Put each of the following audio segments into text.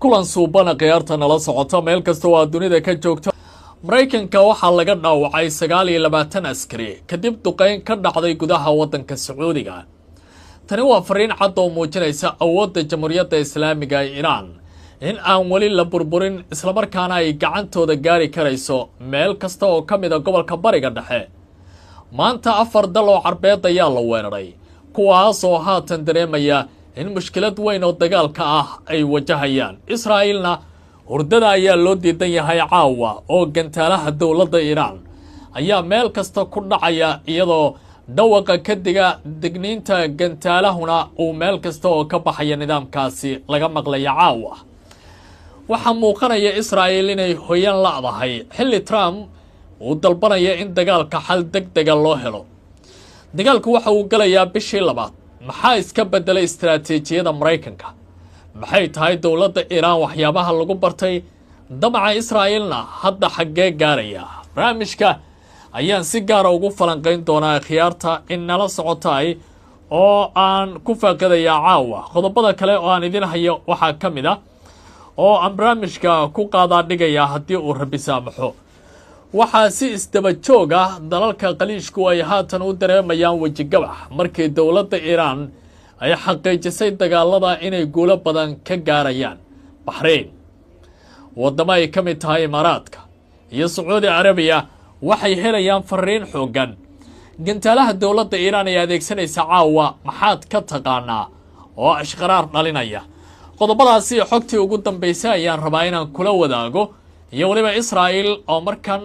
kulan suubana khiyaarta nala socota meel kasta oo dunida ka joogto Mareykanka waxaa laga dhaawacay 29 askari kadib duqeyn ka dhacday gudaha wadanka Sacuudiga. Tani waa fariin cad oo muujinaysa awoodda Jamhuuriyadda Islaamiga ee Iran in aan wali la burburin isla markaana ay gacantooda gaari karayso meel kasta oo ka mid ah gobolka Bariga Dhexe. Maanta 4 dal oo Carbeed ayaa la weeraray, kuwaas oo haatan dareemaya in mushkilad weyn oo dagaalka ah ay wajahayaan. Israa'iilna hurdada ayaa loo diidan yahay caawa oo gantaalaha dawladda Iran ayaa meel kasta ku dhacaya iyadoo dhawaqa ka diga digniinta gantaalahuna uu meel kasta oo ka baxaya nidaamkaasi laga maqlayo caawa. Waxaa muuqanaya Israa'iil inay hoyan la'dahay xilli Trump uu dalbanaya in dagaalka xal degdeg loo helo. Dagaalku waxa uu galayaa bishii labaad. Maxaa iska bedelay istiraatiijiyada Mareykanka? Maxay tahay dawladda Iran waxyaabaha lagu bartay damaca Israa'iilna hadda xaggee gaaraya? Barnaamijka ayaan si gaar ah ugu falanqayn doonaa khiyaarta in nala socotay oo aan ku faaqadaya caawa. Qodobada kale oo aan idin hayo waxaa ka mid ah oo aan barnaamijka ku qaadaa dhigaya haddii uu Rabbi saamaxo. waxaa si isdaba joog ah dalalka qaliishku ay haatan u dareemayaan wajigabax markii dawladda Iran ay xaqiijisay dagaalada inay guulo badan ka gaarayaan. Bahrain, wadamo ay ka mid tahay Imaaraadka iyo Sacuudi Arabiya waxay helayaan fariin xoogan. Gantaalaha dawladda Iran ay adeegsanaysa caawa maxaad ka taqaanaa oo ashqaraar dhalinaya? Qodobadaasi xogtii ugu dambeysay ayaan rabaa inaan kula wadaago iyo waliba Israa'iil oo markan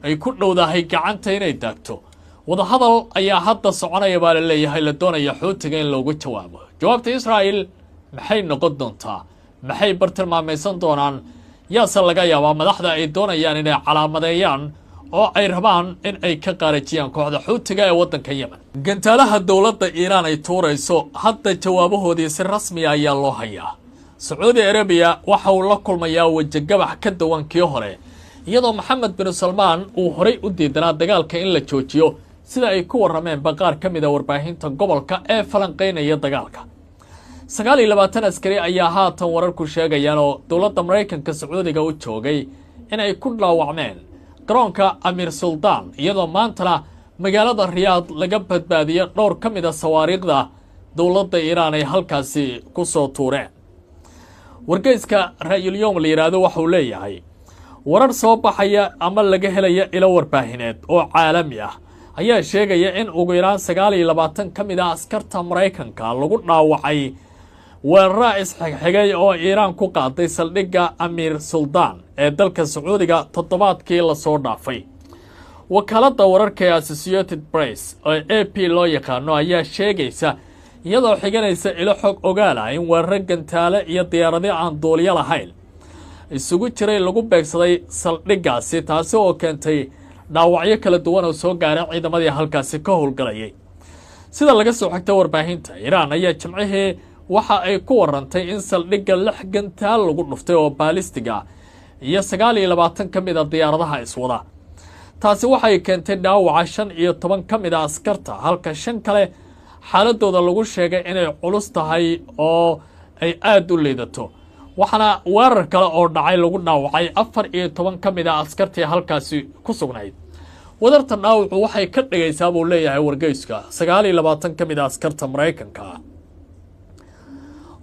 ay ku dhowdahay gacanta inay daagto. Wadahadal ayaa hadda soconaya baa la leeyahay la doonaya Xuutiga in loogu jawaabo. Jawaabta Israa'iil maxay noqon doontaa? Maxay bartilmaamaysan doonaan? Yaase laga yaabaa madaxda ay doonayaan inay calaamadeeyaan oo ay rabaan in ay ka qaarajiyaan kooxda Xuutiga ee wadanka Yemen. Gantaalaha dawladda Iran ay tuurayso hadda jawaabahoodii si rasmi ah ayaa loo hayaa. Sacuudi Arabiya waxa uu la kulmayaa wajigabax ka duwan kii hore iyadoo Mohammed bin Salman uu horay u diidanaa dagaalka in la joojiyo sida ay ku warameen qaar ka mid ah warbaahinta gobolka ee falanqeynaya dagaalka. 29 askari ayaa haatan wararku sheegayaan oo dawladda Mareykanka Sacuudiga u joogay in ay ku dhaawacmeen garoonka Amir Sultan iyadoo maantana magaalada Riyadh laga badbaadiyo dhowr ka mid ah sawaariiqda dawladda Iran ay halkaasi ku soo tuureen. wargeyska Ra'yul Yawm la yiraahdo waxa uu leeyahay warar soo baxaya ama laga helaya ilo warbaahineed oo caalami ah ayaa sheegaya in ugu yaraan 29 ka mid ah askarta Mareykanka lagu dhaawacay weerar isxigxigay oo Iran ku qaaday saldhigga Amir Sultan ee dalka Sacuudiga toddobaadkii la soo dhaafay. wakaaladda wararka ee Associated Press oo AP loo yaqaano ayaa sheegaysa iyadoo xiganaysa ilo xog ogaal ah in weerar gantaale iyo diyaarado aan duuliyo lahayn isugu jiray lagu beegsaday saldhiggaasi, taasi oo keentay dhaawacyo kala duwan oo soo gaaray ciidamadii halkaasi ka howlgalayay. sida laga soo xigtay warbaahinta Iran ayaa jimcihii waxa ay ku warantay in saldhigga 6 gantaal lagu dhuftay oo baalistiga iyo 29 ka mid ah diyaaradaha iswada. taasi waxay keentay dhaawaca 15 ka mid ah askarta halka 5 kale xaaladooda lagu sheegay inay culus tahay oo ay aad u liidato. waxaana weerar kale oo dhacay lagu dhaawacay 14 ka mid ah askartii halkaasi ku sugnayd. wadarta dhaawacu waxay ka dhigaysaa buu leeyahay wargeyska 29 ka mid ah askarta Mareykanka.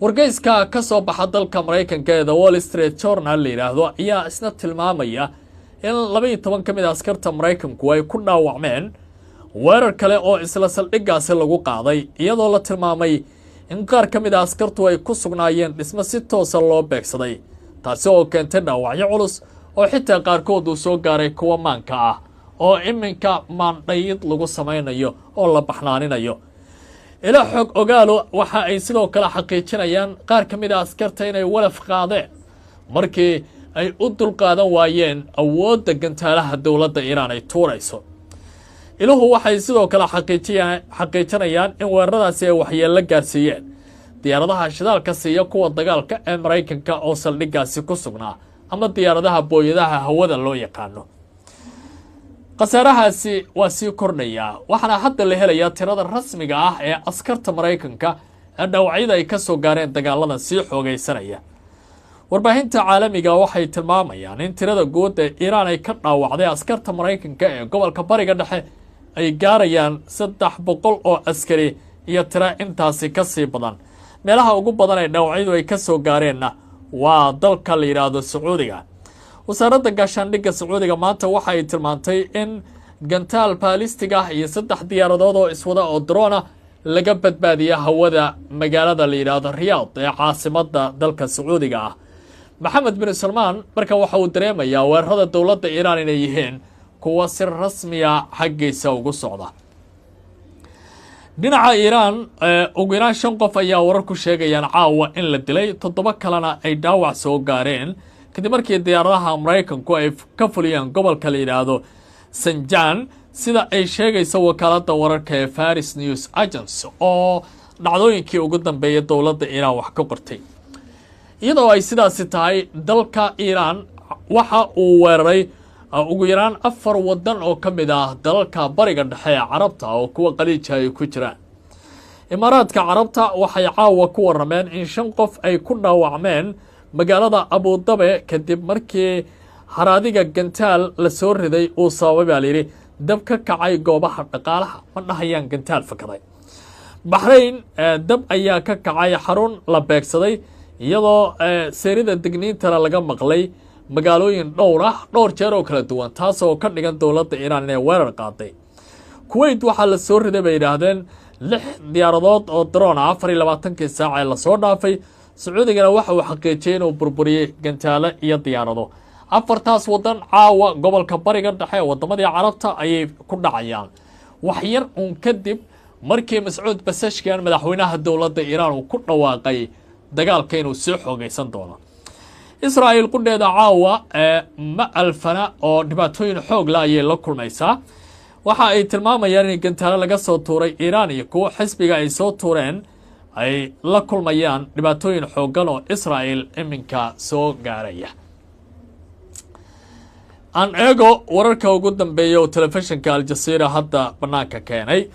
wargeyska ka soo baxa dalka Mareykanka ee The Wall Street Journal la yiraahdo ayaa isna tilmaamaya in 12 ka mid ah askarta Mareykanku ay ku dhaawacmeen weerar kale oo isla saldhiggaasi lagu qaaday iyadoo la tilmaamay in qaar ka mid ah askartu ay ku sugnaayeen dhismo si toos ah loo beegsaday, taasi oo keentay dhaawacyo culus oo xitaa qaarkood uu soo gaaray kuwa maanka ah oo iminka maandhayd lagu samaynayo oo la baxnaaninayo. ila xog ogaalo waxa ay sidoo kale xaqiijinayaan qaar ka mid ah askarta inay walaf qaadeen markii ay u dulqaadan waayeen awoodda gantaalaha dawladda Iran ay tuurayso. iluhu waxay sidoo kale xaqiijinayaan in weeraradaasi ay waxyeello gaarsiiyeen diyaaradaha shidaalka siiya kuwa dagaalka ee Mareykanka oo saldhiggaasi ku sugnaa ama diyaaradaha booyadaha hawada loo yaqaano. khasaarahaasi waa sii kordhaya waxaana hadda la helayaa tirada rasmiga ah ee askarta Mareykanka ee dhaawacyada ay ka soo gaareen dagaaladan sii xoogaysanaya. warbaahinta caalamiga waxay tilmaamayaan in tirada guud ee Iiraan ay ka dhaawacday askarta Mareykanka ee gobolka Bariga Dhexe ay gaarayaan 300 oo askari iyo tiro intaasi ka sii badan. meelaha ugu badan ee dhaawacyadu ay ka soo gaareenna waa dalka la yiraahdo Sacuudiga. wasaaradda gaashaandhigga Sacuudiga maanta waxa ay tilmaantay in gantaal baalistiga iyo 3 diyaaradood oo iswada oo drone laga badbaadiyay hawada magaalada la yiraahdo Riyadh ee caasimadda dalka Sacuudiga ah. Maxamed bin Salmaan marka waxa uu dareemayaa weerarada dowladda Iiraan inay yihiin kuwa si rasmi ah xaggiisa ugu socda. dhinaca Iiraan ugu yaraan 5 qof ayaa warar ku sheegayaan caawa in la dilay 7 kalena ay dhaawac soo gaareen kadib markii diyaaradaha Mareykanku ay ka fuliyeen gobolka la yiraahdo Sanjaan sida ay sheegayso wakaaladda wararka ee Faris News Agency oo dhacdooyinkii ugu dambeeyay dowladda Iiraan wax ka qortay. iyadoo ay sidaasi tahay dalka Iiraan waxa uu weeraray ugu yaraan 4 wadan oo ka mid ah dalalka Bariga Dhexe ee Carabta oo kuwa qaliijka ay ku jiraan. Imaaraadka Carabta waxay caawa ku warameen in 5 qof ay ku dhaawacmeen magaalada Abu Dhabi kadib markii haraadiga gantaal la soo riday uu sababay dab ka kacay goobaha dhaqaalaha ma dhahayaan gantaal fakaday. Bahrain dab ayaa ka kacay xarun la beegsaday iyadoo seerida digniinta laga maqlay magaalooyin dhowr jeer oo kala duwan taas oo ka dhigan dowladda Iiraan ee weerar qaaday. Kuwait waxa la soo riday bay yiraahdeen 6 diyaaradood oo drone 24 saac ee la soo dhaafay. Sacuudigana waxa uu xaqiijiyay inuu burburiyay gantaale iyo diyaarado. 4taas wadan caawa gobolka Bariga Dhexe wadamadii Carabta ayay ku dhacayaan. wax yar uun kadib markii Mas'uud Pezeshkian madaxweynaha dowladda Iiraan uu ku dhawaaqay dagaalka inuu soo xoogaysan doono. Israa'iil qudheeda caawa ma alfana oo dhibaatooyin xoog la ayay la kulmaysaa. waxa ay tilmaamayaan in gantaale laga soo tuuray Iiraan iyo kuwa xisbiga ay soo tuureen ay la kulmayaan dhibaatooyin xooggan oo Israa'iil iminka soo gaaraya. aan eego wararka ugu dambeeya oo telefishinka Al Jazeera hadda banaanka keenay.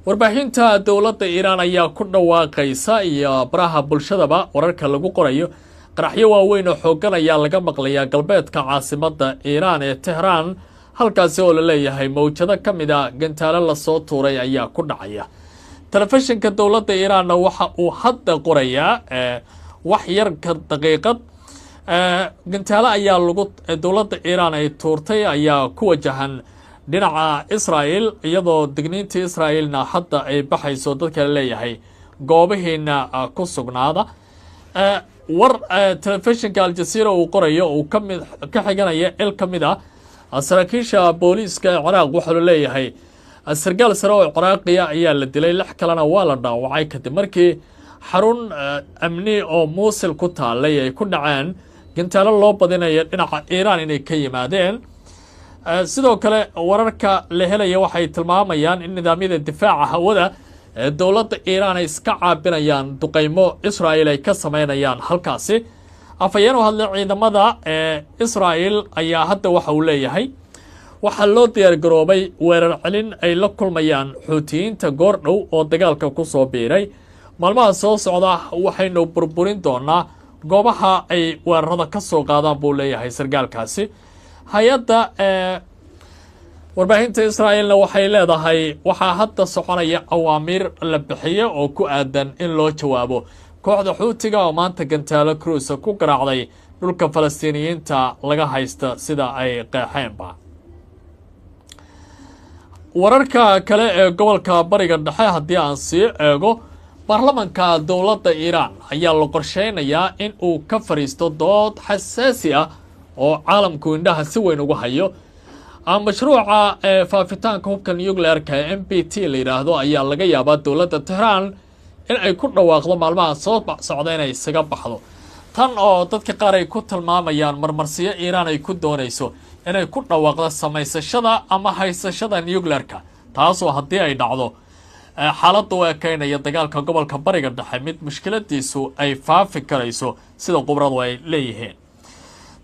warbaahinta dowladda Iiraan ayaa ku dhawaaqaysa iyo baraha bulshadaba wararka lagu qorayo qaraxyo waaweyn oo xooggan ayaa laga maqlayaa galbeedka caasimadda Iiraan ee Tehran halkaas oo la leeyahay mowjado ka mid ah gantaale la soo tuuray ayaa ku dhacaya. telefishinka dowladda Iiraan waxa uu hadda qorayaa wax yar ka daqiiqad gantaale ayaa lagu dowladda Iiraan ay tuurtay ayaa ku wajahan dhinaca Israa'iil iyadoo digniinta Israa'iilna hadda ay baxayso dadka leeyahay goobaheena ku sugnaada. war telefishinka Al Jazeera uu qorayo uu ka xiganaya il ka mid ah saraakiisha booliiska Ciraaq waxa uu leeyahay sargaal sare oo Ciraaqiya ayaa la dilay 6 kalena waa la dhaawacay kadib markii xarun amni oo Mosul ku taalay ay ku dhaceen gantaalo loo badinayo dhinaca Iiraan inay ka yimaadeen. sidoo kale wararka la helaya waxay tilmaamayaan in nidaamyada difaaca hawada dowladda Iiraan ay iska caabinayaan duqeymo Israa'iil ay ka sameynayaan halkaasi. afayeen oo hadlay ciidamada Israa'iil ayaa hadda waxa uu leeyahay waxa loo diyaar garoobay weerar celin ay la kulmayaan Xuutiyiinta goor dhow oo dagaalka ku soo biiray. maalmaha soo socda waxaynu burburin doonaa goobaha ay weerarada ka soo qaadaan buu leeyahay sargaalkaasi. hay'adda warbaahinta Israa'iilna waxay leedahay waxa hadda soconaya awaamiir la bixiyo oo ku aadan in loo jawaabo kooxda Xuutiga oo maanta gantaalo cruise ku garaacday dhulka Falastiiniyiinta laga haysta sida ay qeexeenba. wararka kale ee gobolka Bariga Dhexe haddii aan sii eego baarlamaanka dowladda Iiraan ayaa la qorsheynayaa in uu ka fariisto dood xasaasi ah oo caalamku indhaha si weyn ugu hayo. mashruuca faafitaanka hubka nuclearka ee NPT la yiraahdo ayaa laga yaabaa dowladda Tehran in ay ku dhawaaqdo maalmaha soo socda inay isaga baxdo. tan oo dadka qaar ay ku tilmaamayaan marmarsiyo Iiraan ay ku doonayso inay ku dhawaaqdo samaysashada ama haysashada nuclearka taasoo haddii ay dhacdo xaaladdu way keenaya dagaalka gobolka Bariga Dhexe mid mushkiladiisu ay faafi karayso sida qubradu ay leeyihiin.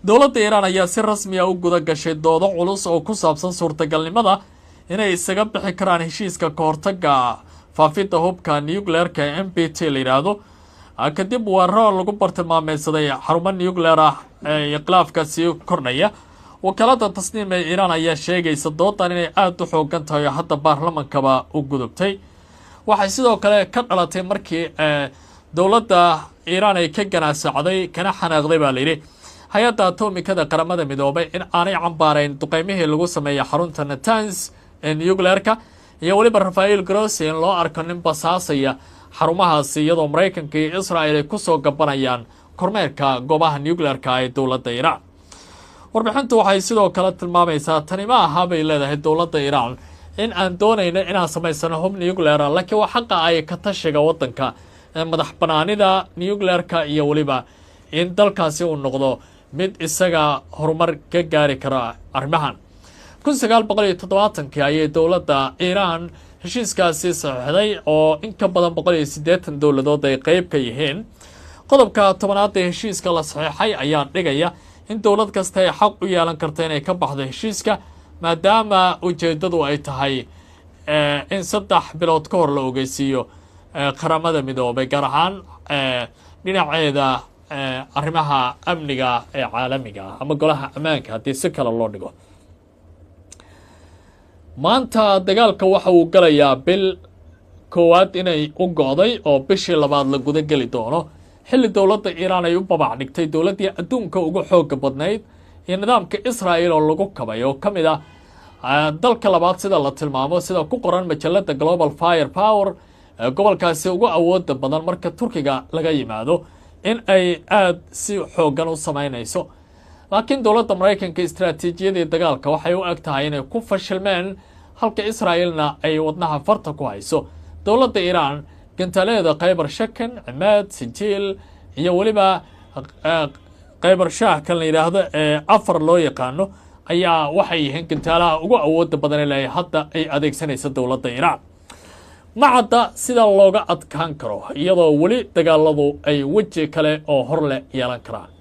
dowladda Iiraan ayaa si rasmi ah u guda gashay doodo culus oo ku saabsan suurtagalnimada inay isaga bixi karaan heshiiska ka hortagga faafidda hubka nuclearka ee NPT la yiraahdo kadib weeraro lagu bartilmaameysaday xarumo nuclear ah ee khilaafka sii kordhaya. wakaalada tasniim ee Iiraan ayaa sheegaysa doodan inay aad u xoogan tahay hadda baarlamankaba u gudubtay. waxay sidoo kale ka dhalatay markii dowladda Iiraan ay ka ganacsacday kana xanaaqday baa la yiri hay-adda atomikada qaramada midoobay in aanay cambaarayn duqeymihii lagu sameeyay xarunta Natanz ee nuclearka iyo waliba Rafael Grossi in loo arko nin basaasaya xarumahaasi iyadoo Mareykanka iyo Israel ay ku soo gabanayaan kormeerka goobaha nuclearka ee dowladda Iiraan. warbixintu waxay sidoo kale tilmaamaysaa tani ma aha bay leedahay dowladda Iiraan in aan doonayno inaan samaysano hub nuclear laakiin waa xaqa ay ka tashiga wadanka madax banaanida nuclearka iyo waliba in dalkaasi uu noqdo mid isaga horumar ka gaari kara arrimahan. 1970 ayay dowladda Iiraan heshiiskaasi saxiixday oo in ka badan 180 dowladood ay qayb ka yihiin. qodobka 10aad ee heshiiska la saxiixay ayaa dhigaya in dowlad kasta ay xaq u yeelan karto inay ka baxdo heshiiska maadaama ujeedadu ay tahay in 3 bilood ka hor la ogeysiiyo qaramada midoobay gaar ahaan dhinaceeda arrimaha amniga ee caalamiga ama golaha ammaanka haddii si kale loo dhigo. maanta dagaalka waxa uu galayaa bil koowaad inay u go'day oo bishii labaad la guda geli doono xilli dowladda Iiraan ay u babac dhigtay dowladdii adduunka ugu xooga badnayd iyo nidaamka Israel oo lagu kabay oo ka mid ah dalka labaad sida la tilmaamo sida ku qoran majalada Global Firepower gobolkaasi ugu awoodda badan marka Turkiga laga yimaado in ay aad si xoogan u sameynayso. laakiin dowladda Mareykanka istiraatiijiyadii dagaalka waxay u eg tahay inay ku fashilmeen halka Israelna ay wadnaha farta ku hayso. dowladda Iiraan gantaleeda Khaybar Shakan, Cimad, Sijil iyo waliba Khaybar Shah kan la yiraahdo afar loo yaqaano ayaa waxay yihiin gantaalaha ugu awoodda badan ee hadda ay adeegsanayso dowladda Iiraan. macadda sida looga adkaan karo iyadoo wali dagaaladu ay waji kale oo hor leh yeelan karaan.